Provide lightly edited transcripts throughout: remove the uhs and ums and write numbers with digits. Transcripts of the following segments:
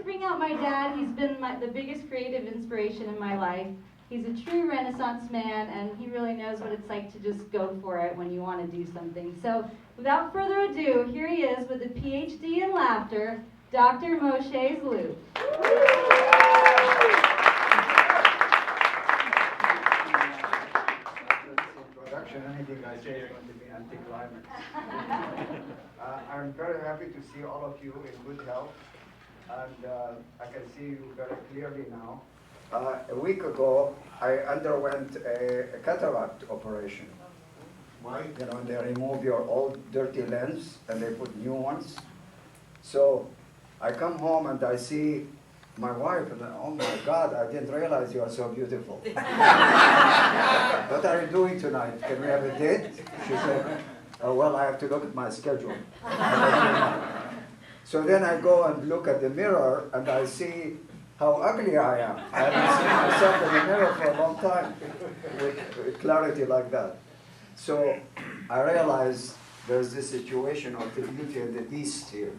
to bring out my dad. He's been the biggest creative inspiration in my life. He's a true Renaissance man, and he really knows what it's like to just go for it when you want to do something. So, without further ado, here he is with a PhD in laughter, Dr. Moshe Zloof. Anything I say is going to be anticlimax. I'm very happy to see all of you in good health, and I can see you very clearly now. A week ago, I underwent a cataract operation. Why? You know, they remove your old dirty lens and they put new ones. So I come home and I see my wife, and oh my God, I didn't realize you are so beautiful. What are you doing tonight? Can we have a date? She said, oh, well, I have to look at my schedule. So then I go and look at the mirror, and I see how ugly I am. I haven't seen myself in the mirror for a long time with clarity like that. So I realized there's this situation of the beauty and the beast here.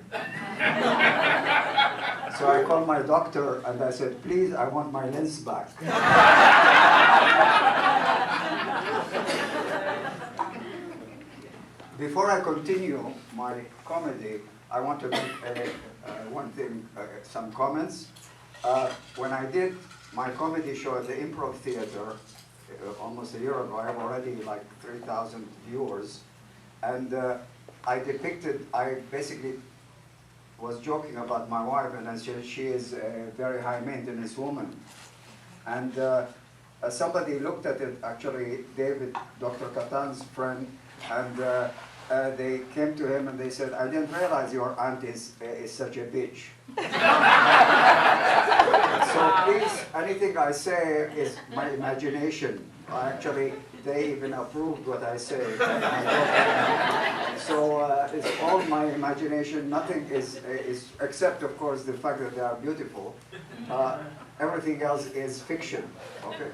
So I called my doctor and I said, please, I want my lens back. Before I continue my comedy, I want to make some comments. When I did my comedy show at the Improv Theater almost a year ago, I have already like 3,000 viewers. And I basically was joking about my wife, and I said she is a very high maintenance woman. And somebody looked at it, actually David, Dr. Katan's friend, and they came to him and they said, I didn't realize your aunt is such a bitch. So please, anything I say is my imagination. Actually, they even approved what I say. So it's all my imagination. Nothing is except, of course, the fact that they are beautiful. Everything else is fiction. Okay.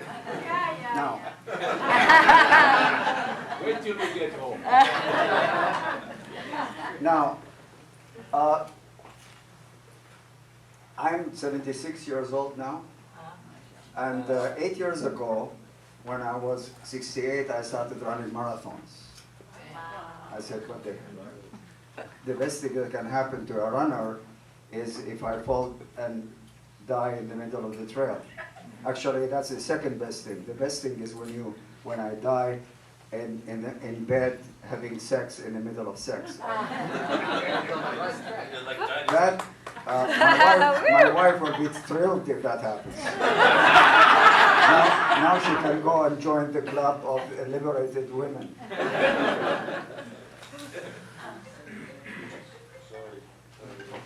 Now. Wait till we get home. Now, I'm 76 years old now, and 8 years ago, when I was 68, I started running marathons. I said, what the hell? The best thing that can happen to a runner is if I fall and die in the middle of the trail. Actually, that's the second best thing. The best thing is when I die in bed having sex in the middle of sex. That, my wife will be thrilled if that happens. Now she can go and join the club of liberated women.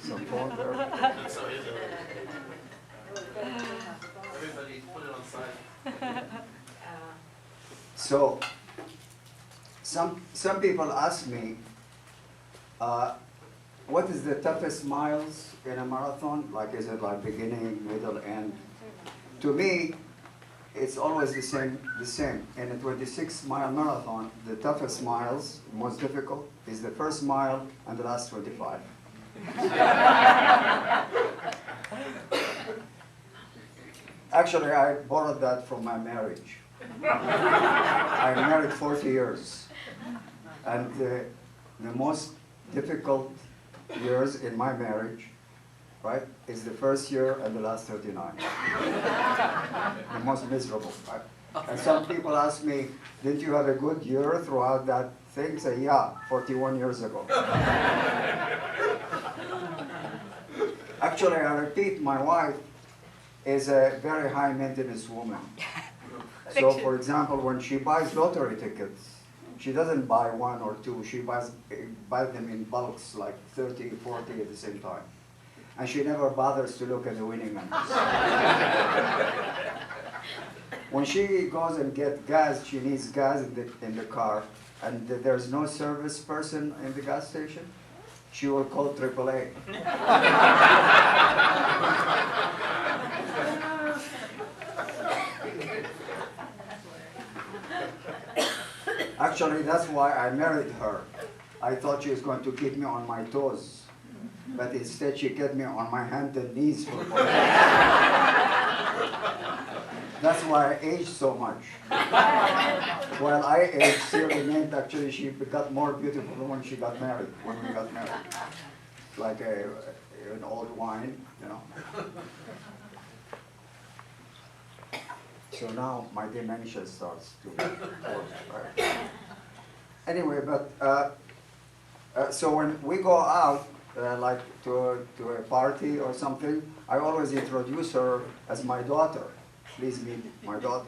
Some phone there. Everybody put it on side. So, some people ask me, what is the toughest miles in a marathon? Like, is it like beginning, middle, end? To me, it's always the same. In a 26-mile marathon, the toughest miles, most difficult, is the first mile and the last 25. Actually, I borrowed that from my marriage. I'm married 40 years. And the most difficult years in my marriage, right, is the first year and the last 39. The most miserable, right? And some people ask me, didn't you have a good year throughout that thing? Say, yeah, 41 years ago. Actually, I repeat, my wife is a very high maintenance woman. So, for example, when she buys lottery tickets, she doesn't buy one or two. She buys them in bulks, like 30, 40 at the same time. And she never bothers to look at the winning numbers. When she goes and gets gas, she needs gas in the car, and there's no service person in the gas station, she will call AAA. Actually, that's why I married her. I thought she was going to keep me on my toes. but instead she kept me on my hands and knees for 4 That's why I aged so much. While I aged, she remained, actually, she got more beautiful when she got married, when we got married. Like an old wine, you know. So now my dementia starts to work, right? Anyway, but so when we go out, like to a party or something, I always introduce her as my daughter. Please meet my daughter.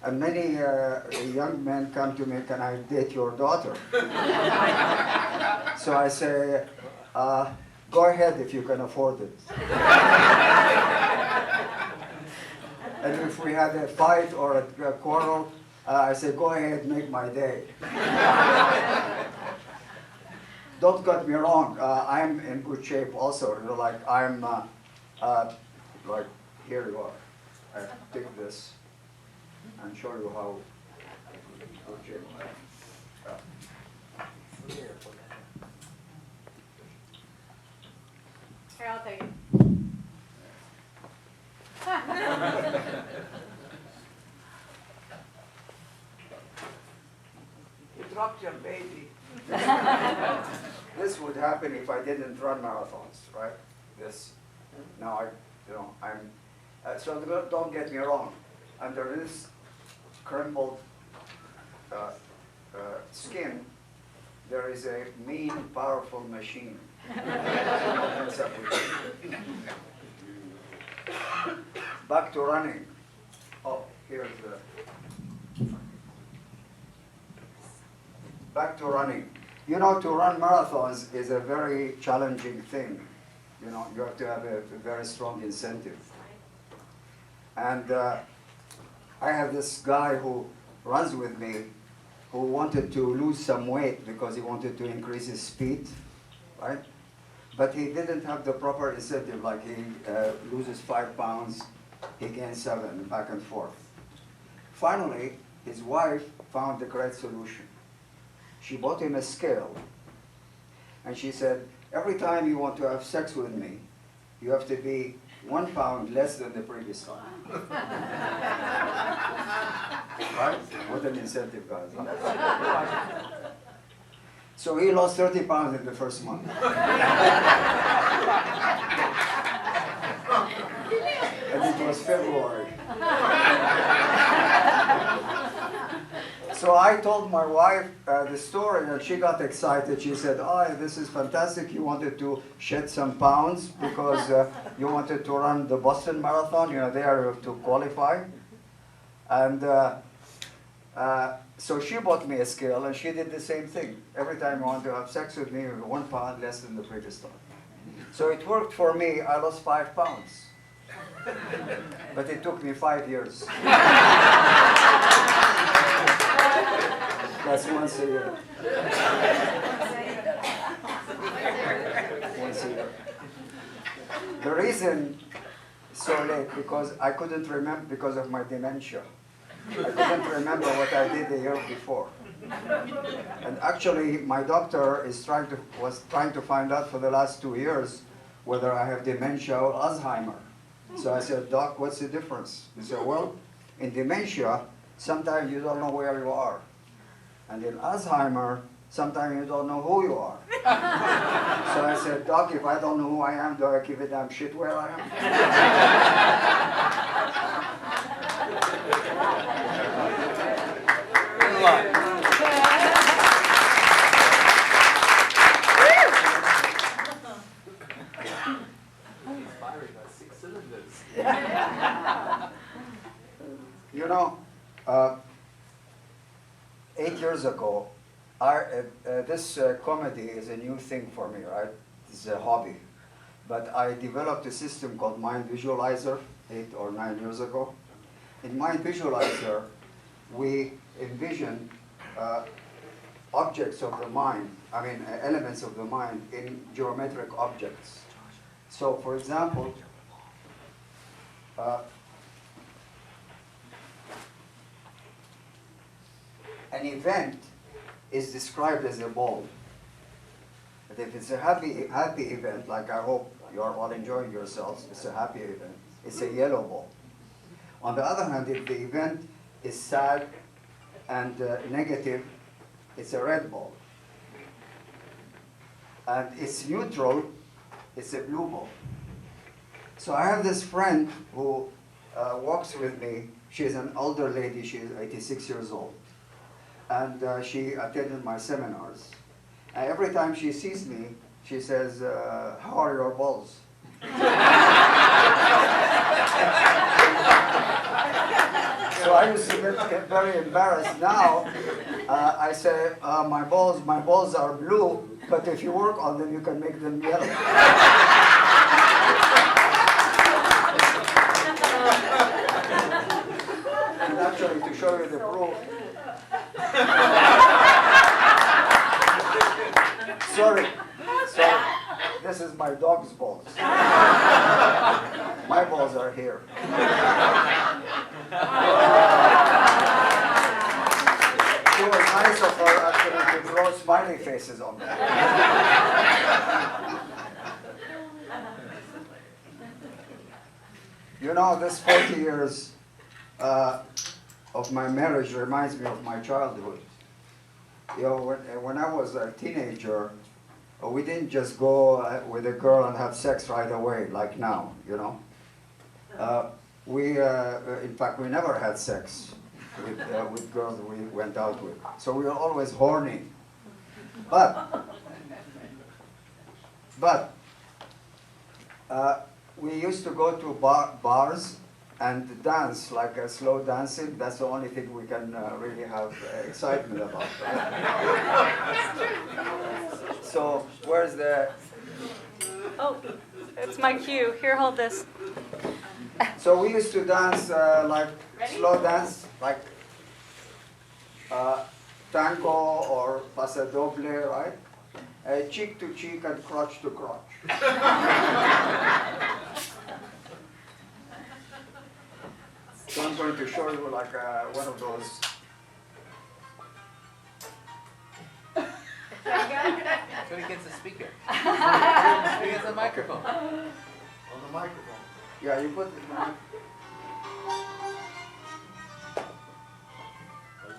And many young men come to me, can I date your daughter? So I say, go ahead if you can afford it. And if we had a fight or a quarrel, I say, go ahead, make my day. Don't get me wrong, I'm in good shape also. You know, like I'm, like here you are. I take this and show you how good shape I am. Here, I'll take it. You dropped your baby. This would happen if I didn't run marathons, right? This. Now I'm. So don't get me wrong. Under this crumpled skin, there is a mean, powerful machine. Back to running. Oh, here's the. Back to running. You know, to run marathons is a very challenging thing. You know, you have to have a very strong incentive. And I have this guy who runs with me who wanted to lose some weight because he wanted to increase his speed, right? But he didn't have the proper incentive, like he loses 5 pounds, he gains 7, back and forth. Finally, his wife found the great solution. She bought him a scale, and she said, every time you want to have sex with me, you have to be 1 pound less than the previous time. Right? What an incentive, guys. Huh? So he lost 30 pounds in the first month. And it was February. So I told my wife the story, and she got excited. She said, oh, this is fantastic. You wanted to shed some pounds because you wanted to run the Boston Marathon. You know, there you have to qualify. And so she bought me a scale, and she did the same thing. Every time you want to have sex with me, 1 pound less than the previous time. So it worked for me. I lost 5 pounds. But it took me 5 years. That's once a year. Once a year. The reason so late because I couldn't remember because of my dementia. I couldn't remember what I did the year before. And actually, my doctor was trying to find out for the last 2 years whether I have dementia or Alzheimer. So I said, Doc, what's the difference? He said, well, in dementia, sometimes you don't know where you are. And in Alzheimer, sometimes you don't know who you are. So I said, Doc, if I don't know who I am, do I give a damn shit where I am? Good luck. Firing by 6 cylinders. You know, 8 years ago, this comedy is a new thing for me, right? It's a hobby. But I developed a system called Mind Visualizer 8 or 9 years ago. In Mind Visualizer, we envision objects of the mind, elements of the mind in geometric objects. So, for example, an event is described as a ball. But if it's a happy event, like I hope you are all enjoying yourselves, it's a happy event, it's a yellow ball. On the other hand, if the event is sad and negative, it's a red ball. And it's neutral, it's a blue ball. So I have this friend who walks with me. She's an older lady, she's 86 years old. And she attended my seminars. And every time she sees me, she says, how are your balls? So I used to get very embarrassed. Now, I say, my balls are blue, but if you work on them, you can make them yellow. And actually, to show you the proof, sorry, this is my dog's balls. My balls are here. It was nice of her actually to draw smiley faces on me. You know, this 40 years of my marriage reminds me of my childhood. You know, when I was a teenager, we didn't just go with a girl and have sex right away, like now, you know. In fact, we never had sex with girls we went out with. So we were always horny. But we used to go to bars and dance, like a slow dancing. That's the only thing we can really have excitement about. So where's the... Oh, it's my cue. Here, hold this. So we used to dance like slow dance, like tango or paso doble, right? Cheek to cheek and crotch to crotch. So I'm going to show you like one of those. So he gets a speaker. He gets a microphone. On the microphone. Yeah, you put it in the microphone.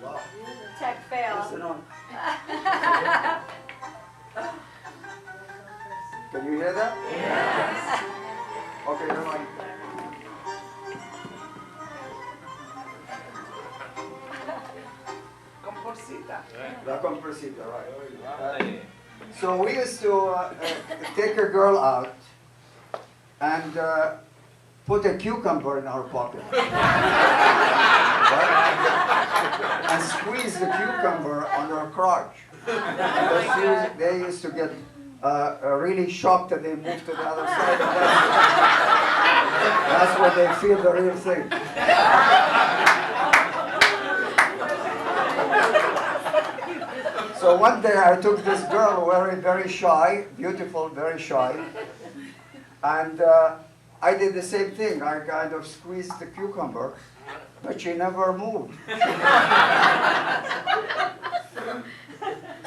Wow. Tech fail. Listen on. Can you hear that? Yes. Okay, you're like. Composita. La compresita, right. So we used to take a girl out and put a cucumber in our pocket. Right? And squeeze the cucumber on her crotch. And they used to get really shocked that they moved to the other side. That's when they feel the real thing. So one day I took this girl, very shy, beautiful, very shy, and I did the same thing. I kind of squeezed the cucumber, but she never moved.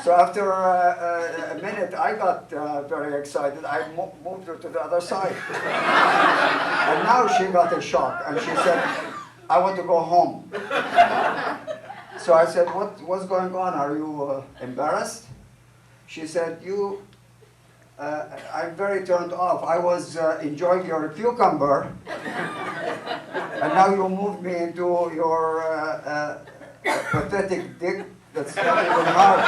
So after a minute, I got very excited. I moved her to the other side. And now she got a shock, and she said, I want to go home. So I said, what's going on? Are you embarrassed? She said, I'm very turned off. I was enjoying your cucumber, and now you moved me into your pathetic dick that's not even hard.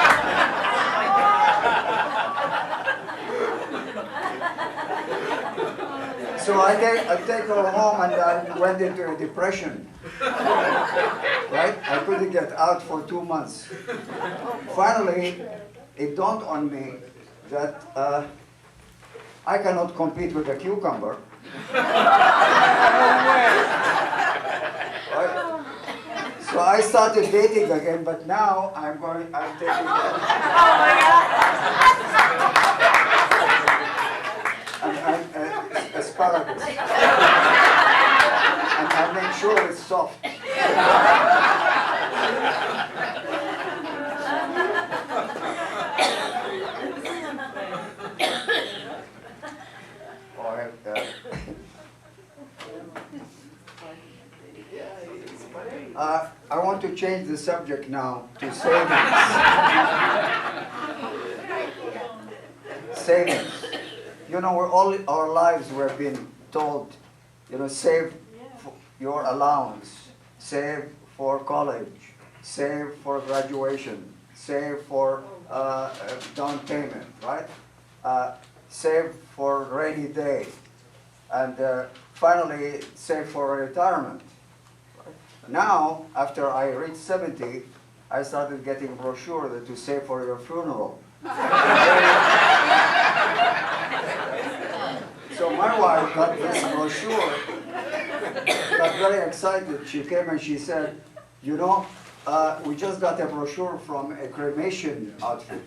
So I take her home, and I went into a depression. Right? I couldn't get out for 2 months. Finally, it dawned on me that I cannot compete with a cucumber. Right? So I started dating again, but now I'm taking asparagus. And I make sure it's soft. want to change the subject now to savings. Savings. You know, we're all our lives we've been told, you know, save for your allowance, save for college, save for graduation, save for down payment, right? Save for rainy day, and finally save for retirement. Now, after I reached 70, I started getting brochure that to save for your funeral. So my wife got this brochure, got very excited. She came and she said, you know, we just got a brochure from a cremation outfit.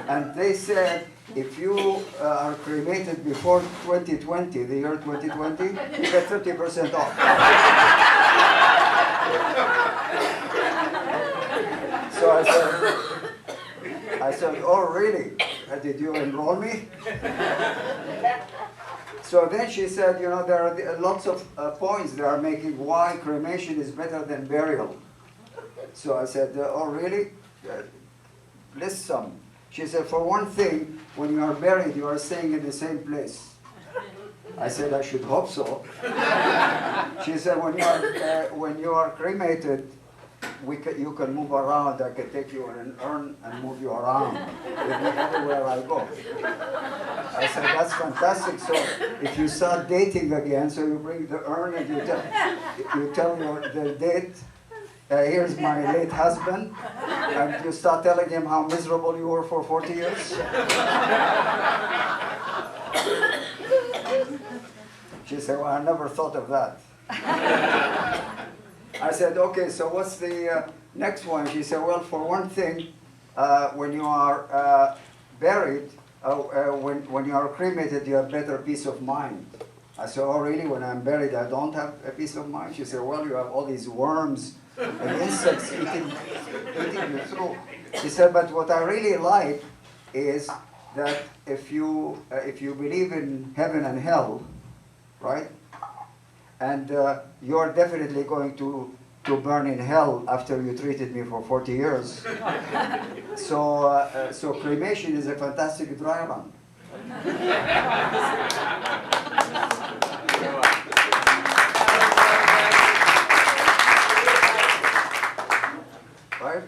And they said, if you are cremated before 2020, the year 2020, you get 30% off. So I said, oh really? Did you enroll me? So then she said, you know, there are lots of points they are making why cremation is better than burial. So I said, oh really? List some. She said, for one thing, when you are buried, you are staying in the same place. I said, I should hope so. She said, when you are cremated, you can move around. I can take you in an urn and move you around everywhere I go. I said, that's fantastic. So if you start dating again, so you bring the urn and you tell the date, here's my late husband, and you start telling him how miserable you were for 40 years. She said, well, I never thought of that. I said, okay, so what's the next one? She said, well, for one thing, when you are buried, when you are cremated, you have better peace of mind. I said, oh, really? When I'm buried, I don't have a peace of mind? She said, well, you have all these worms and insects eating you through. She said, but what I really like is that if you believe in heaven and hell, right? And you're definitely going to burn in hell after you treated me for 40 years. So cremation is a fantastic dry run. Right?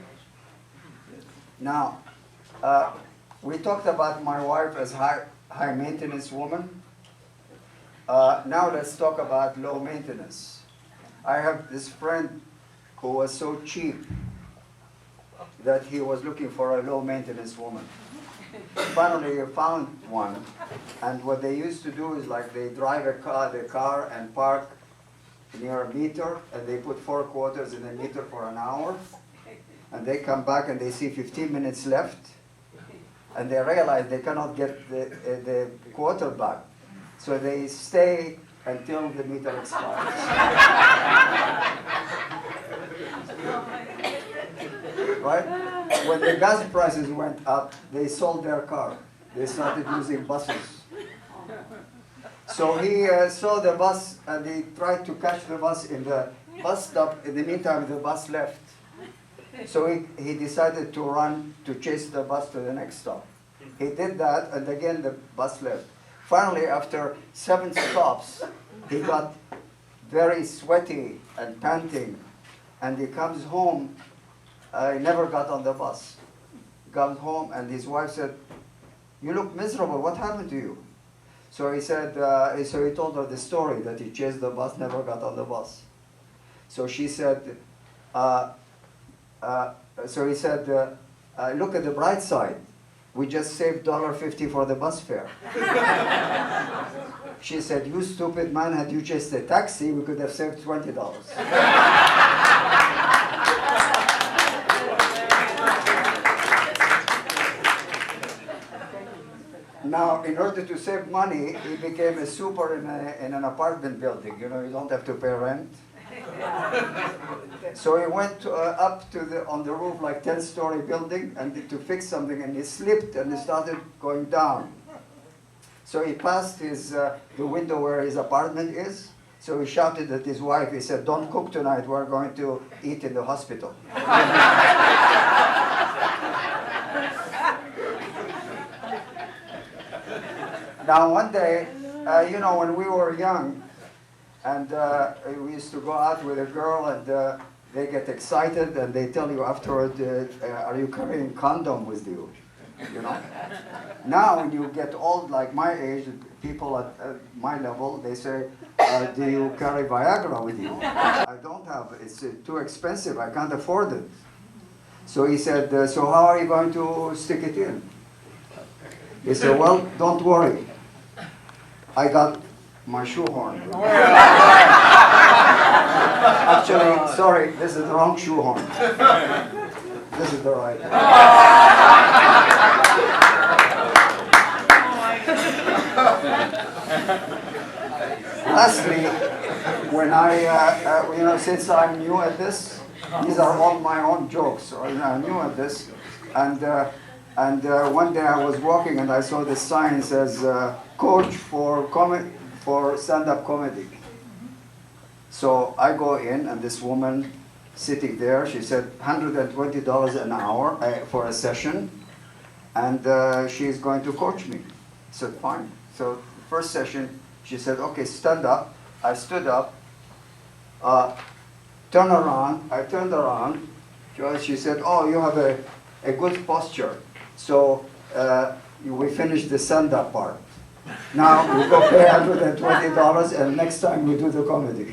Now, we talked about my wife as high maintenance woman. Now let's talk about low maintenance. I have this friend who was so cheap that he was looking for a low maintenance woman. Finally he found one, and what they used to do is like they drive the car and park near a meter, and they put 4 quarters in the meter for an hour, and they come back and they see 15 minutes left, and they realize they cannot get the quarter back. So they stay until the meter expires. Right? When the gas prices went up, they sold their car. They started using buses. So he saw the bus and he tried to catch the bus in the bus stop. In the meantime, the bus left. So he decided to run to chase the bus to the next stop. He did that, and again the bus left. Finally, after 7 stops, he got very sweaty and panting, and he comes home. He never got on the bus. He comes home, and his wife said, "You look miserable. What happened to you?" So he said. So he told her the story that he chased the bus, never got on the bus. So she said. So he said, "Look at the bright side. We just saved $1.50 for the bus fare." She said, "You stupid man, had you chased a taxi, we could have saved $20. Now, in order to save money, he became a super in an apartment building. You know, you don't have to pay rent. So he went up to on the roof, like 10-story building, and to fix something, and he slipped and he started going down. So he passed the window where his apartment is. So he shouted at his wife. He said, "Don't cook tonight. We're going to eat in the hospital." Now, one day, when we were young, and we used to go out with a girl, and they get excited, and they tell you afterward, "Are you carrying condom with you?" Now, when you get old, like my age, people at my level, they say, "Do you carry Viagra with you?" I don't have. It's too expensive. I can't afford it. So he said, "So how are you going to stick it in?" He said, "Well, don't worry. I got my shoehorn." Actually, sorry, this is the wrong shoehorn. This is the right one. Lastly, when since I'm new at this, these are all my own jokes. I'm new at this, and one day I was walking and I saw this sign says "Coach for stand-up comedy." So I go in, and this woman sitting there, she said $120 an hour for a session, and she's going to coach me. I said, fine. So first session, she said, "Okay, stand up." I stood up. Turn around. I turned around. She said, "Oh, you have a good posture." So we finished the stand-up part. Now we go pay $120, and next time we do the comedy.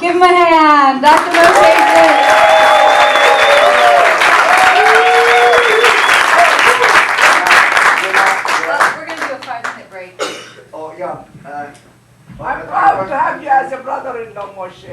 Give him a hand, Dr. Moshe Zloof. We're going to do a 5-minute break. Oh, yeah. I'm proud to have you as a brother-in-law, Moshe.